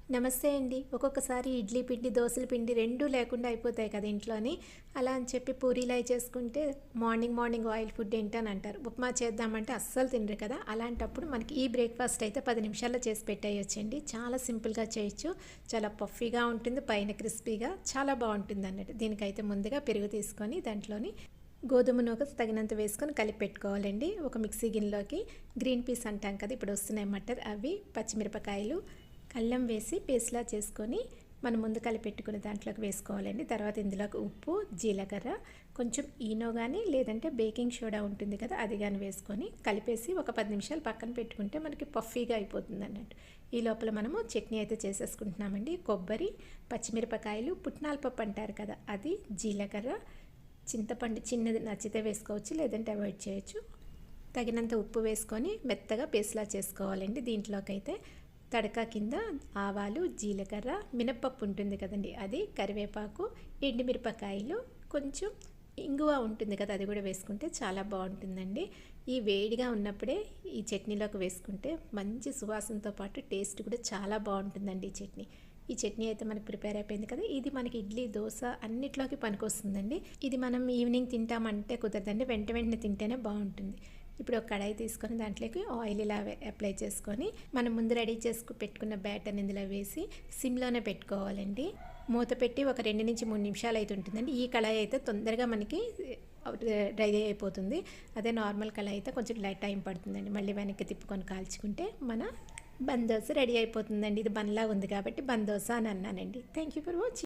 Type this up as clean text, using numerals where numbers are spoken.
నమస్తే అండి. ఒక్కొక్కసారి ఇడ్లీ పిండి, దోసల పిండి రెండూ లేకుండా అయిపోతాయి కదా ఇంట్లోని. అలా అని చెప్పి పూరీలు అయి చేసుకుంటే మార్నింగ్ మార్నింగ్ ఆయిల్ ఫుడ్ ఏంటని అంటారు. ఉప్మా చేద్దామంటే అస్సలు తినరు కదా! అలాంటప్పుడు మనకి ఈ బ్రేక్‌ఫాస్ట్ అయితే 10 నిమిషాల్లో చేసి పెట్టేయొచ్చండి. చాలా సింపుల్‌గా చేయొచ్చు. చాలా పఫీగా ఉంటుంది. పైన క్రిస్పీగా చాలా బావుంటుందన్నట్టు. దీనికైతే ముందుగా పెరుగు తీసుకొని దాంట్లోని గోధుమ నూక తగినంత వేసుకొని కలిపి పెట్టుకోవాలండి. ఒక మిక్సీ గిన్నెలోకి గ్రీన్ పీస్ అంటాం కదా! ఇప్పుడు వస్తున్నాయి మటర్ అవి, పచ్చిమిరపకాయలు, అల్లం వేసి పేస్ట్‌లా చేసుకొని మనం ముందు కలిపెట్టుకున్న దాంట్లోకి వేసుకోవాలండి. తర్వాత ఇందులోకి ఉప్పు, జీలకర్ర, కొంచెం ఈనో గానీ లేదంటే బేకింగ్ సోడా ఉంటుంది కదా! అది గానీ వేసుకొని కలిపేసి ఒక 10 నిమిషాలు పక్కన పెట్టుకుంటే మనకి పఫీగా అయిపోతుందన్నట్టు. ఈ లోపల మనము చట్నీ అయితే చేసేసుకుంటున్నామండి. కొబ్బరి, పచ్చిమిరపకాయలు, పుట్నాల పప్పు అంటారు కదా! అది, జీలకర్ర, చింతపండు చిన్నది నచ్చితే వేసుకోవచ్చు, లేదంటే అవాయిడ్ చేయొచ్చు. తగినంత ఉప్పు వేసుకొని మెత్తగా పేస్ట్‌లా చేసుకోవాలండి. దీంట్లోకైతే తడక కింద ఆవాలు, జీలకర్ర, మినప్పప్పు ఉంటుంది కదండి అది, కరివేపాకు, ఎండుమిరపకాయలు, కొంచెం ఇంగువ ఉంటుంది కదా అది కూడా వేసుకుంటే చాలా బాగుంటుందండి. ఈ వేడిగా ఉన్నప్పుడే ఈ చట్నీలోకి వేసుకుంటే మంచి సువాసనతో పాటు టేస్ట్ కూడా చాలా బాగుంటుందండి ఈ చట్నీ అయితే మనకి ప్రిపేర్ అయిపోయింది కదా. ఇది మనకి ఇడ్లీ, దోశ అన్నిట్లోకి పనికొస్తుందండి. ఇది మనం ఈవినింగ్ తింటామంటే కుదరదండి, వెంటనే తింటేనే బాగుంటుంది. ఇప్పుడు ఒక కడాయి తీసుకొని దాంట్లోకి ఆయిల్ ఇలా అప్లై చేసుకొని మనం ముందు రెడీ పెట్టుకున్న బ్యాటర్ని ఇందులో వేసి సిమ్లోనే పెట్టుకోవాలండి. మూత పెట్టి ఒక 2 నుంచి 3 నిమిషాలు అయితే ఉంటుందండి. ఈ కడాయి అయితే తొందరగా మనకి డ్రై అయిపోతుంది. అదే నార్మల్ కడాయి అయితే కొంచెం టైం పడుతుందండి. మళ్ళీ వెనక్కి తిప్పుకొని కాల్చుకుంటే మన బందోస రెడీ అయిపోతుందండి. ఇది బన్లా ఉంది కాబట్టి బందోస అని అన్నానండి. Thank you for watching.